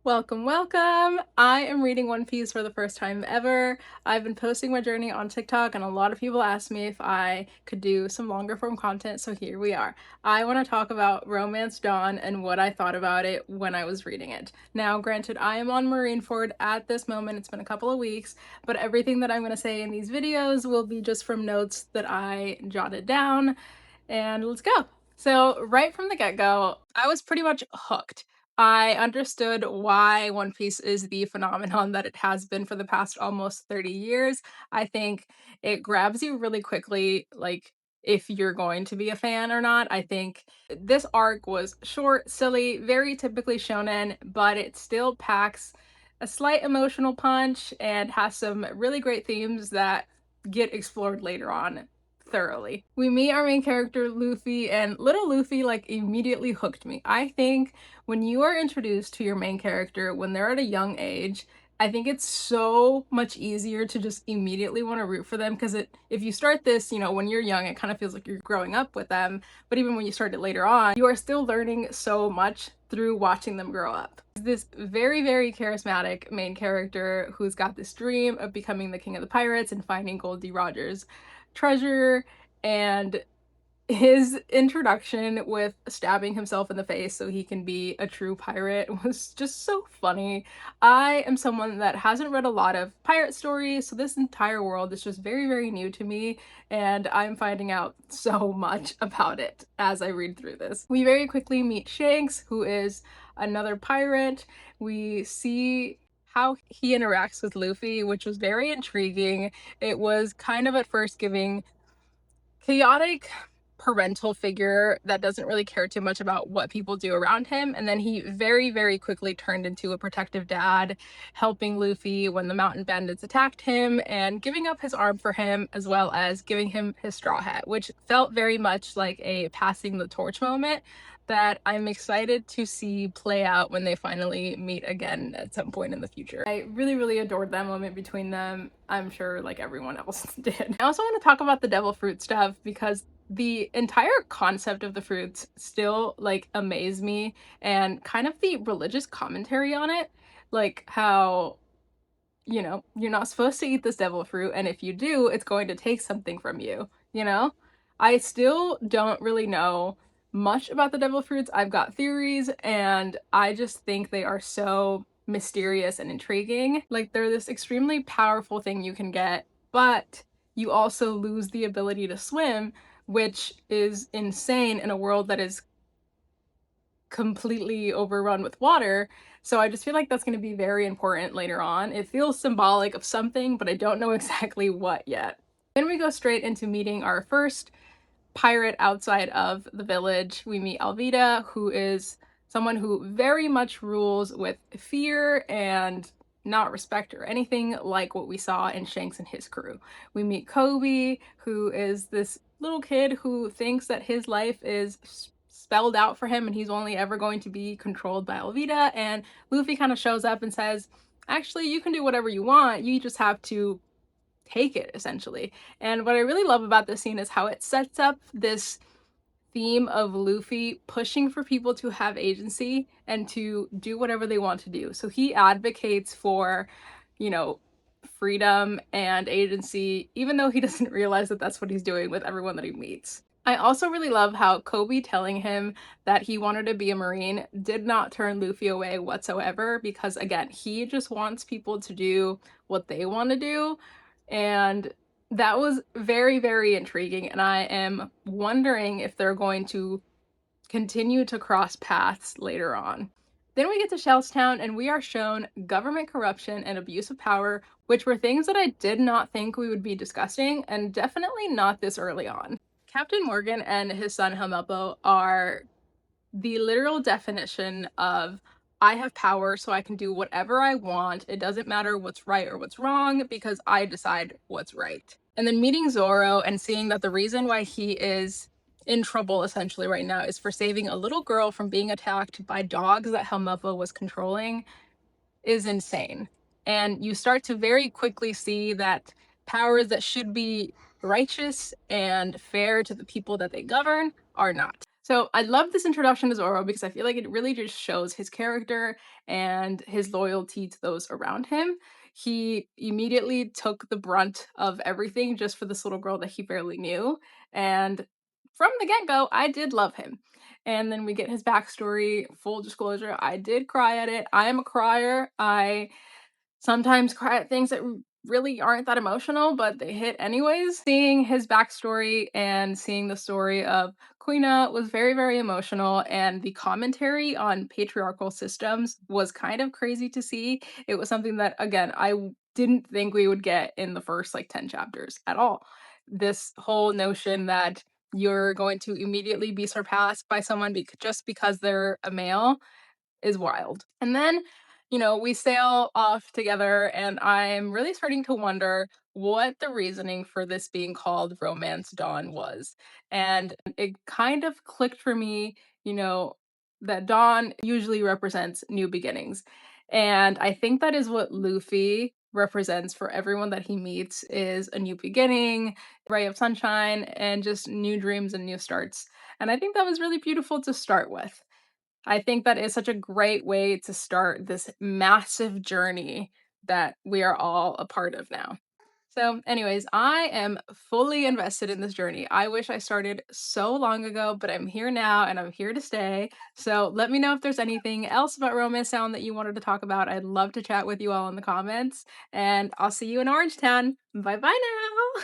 Welcome, welcome! I am reading One Piece for the first time ever. I've been posting my journey on TikTok and a lot of people asked me if I could do some longer form content, so here we are. I want to talk about Romance Dawn and what I thought about it when I was reading it. Now, granted, I am on Marineford at this moment, it's been a couple of weeks, but everything that I'm going to say in these videos will be just from notes that I jotted down, and let's go! So right from the get-go, I was pretty much hooked. I understood why One Piece is the phenomenon that it has been for the past almost 30 years. I think it grabs you really quickly, like, if you're going to be a fan or not. I think this arc was short, silly, very typically shonen, but it still packs a slight emotional punch and has some really great themes that get explored later on thoroughly. We meet our main character Luffy, and little Luffy like immediately hooked me. I think when you are introduced to your main character when they're at a young age, I think it's so much easier to just immediately want to root for them because if you start this, when you're young, it kind of feels like you're growing up with them, but even when you start it later on, you are still learning so much through watching them grow up. This very, very charismatic main character who's got this dream of becoming the king of the pirates and finding Goldie Roger's treasure, and his introduction with stabbing himself in the face so he can be a true pirate was just so funny. I am someone that hasn't read a lot of pirate stories, so this entire world is just very, very new to me, and I'm finding out so much about it as I read through this. We very quickly meet Shanks, who is another pirate. We see how he interacts with Luffy, which was very intriguing. It was kind of at first giving chaotic parental figure that doesn't really care too much about what people do around him, and then he very, very quickly turned into a protective dad, helping Luffy when the mountain bandits attacked him and giving up his arm for him, as well as giving him his straw hat, which felt very much like a passing the torch moment that I'm excited to see play out when they finally meet again at some point in the future. I really, really adored that moment between them. I'm sure like everyone else did. I also want to talk about the devil fruit stuff because the entire concept of the fruits still like amaze me, and kind of the religious commentary on it, like how you're not supposed to eat this devil fruit, and if you do, it's going to take something from you, I still don't really know much about the devil fruits. I've got theories, and I just think they are so mysterious and intriguing. Like, they're this extremely powerful thing you can get, but you also lose the ability to swim, which is insane in a world that is completely overrun with water. So I just feel like that's going to be very important later on. It feels symbolic of something, but I don't know exactly what yet. Then we go straight into meeting our first pirate outside of the village. We meet Alvida, who is someone who very much rules with fear and not respect or anything like what we saw in Shanks and his crew. We meet Kobe, who is this little kid who thinks that his life is spelled out for him and he's only ever going to be controlled by Alvida, and Luffy kind of shows up and says, actually, you can do whatever you want, you just have to take it, essentially. And what I really love about this scene is how it sets up this theme of Luffy pushing for people to have agency and to do whatever they want to do. So he advocates for, freedom and agency, even though he doesn't realize that that's what he's doing with everyone that he meets. I also really love how Kobe telling him that he wanted to be a Marine did not turn Luffy away whatsoever, because again, he just wants people to do what they want to do, and that was very, very intriguing, and I am wondering if they're going to continue to cross paths later on. Then we get to Shellstown, and we are shown government corruption and abuse of power, which were things that I did not think we would be discussing, and definitely not this early on. Captain Morgan and his son Helmeppo are the literal definition of, I have power so I can do whatever I want. It doesn't matter what's right or what's wrong because I decide what's right. And then meeting Zoro and seeing that the reason why he is in trouble essentially right now is for saving a little girl from being attacked by dogs that Helmeppo was controlling is insane. And you start to very quickly see that powers that should be righteous and fair to the people that they govern are not. So I love this introduction to Zoro because I feel like it really just shows his character and his loyalty to those around him. He immediately took the brunt of everything just for this little girl that he barely knew. And from the get go, I did love him. And then we get his backstory. Full disclosure, I did cry at it. I am a crier. I sometimes cry at things that really aren't that emotional, but they hit anyways. Seeing his backstory and seeing the story of Quina was very, very emotional, and the commentary on patriarchal systems was kind of crazy to see. It was something that, again, didn't think we would get in the first like 10 chapters at all. This whole notion that you're going to immediately be surpassed by someone just because they're a male is wild. And then, we sail off together, and I'm really starting to wonder what the reasoning for this being called Romance Dawn was. And it kind of clicked for me, you know, that dawn usually represents new beginnings. And I think that is what Luffy represents for everyone that he meets is a new beginning, ray of sunshine, and just new dreams and new starts. And I think that was really beautiful to start with. I think that is such a great way to start this massive journey that we are all a part of now. So, anyways, I am fully invested in this journey. I wish I started so long ago, but I'm here now and I'm here to stay. So, let me know if there's anything else about Romance Sound that you wanted to talk about. I'd love to chat with you all in the comments, and I'll see you in Orange Town. Bye bye now.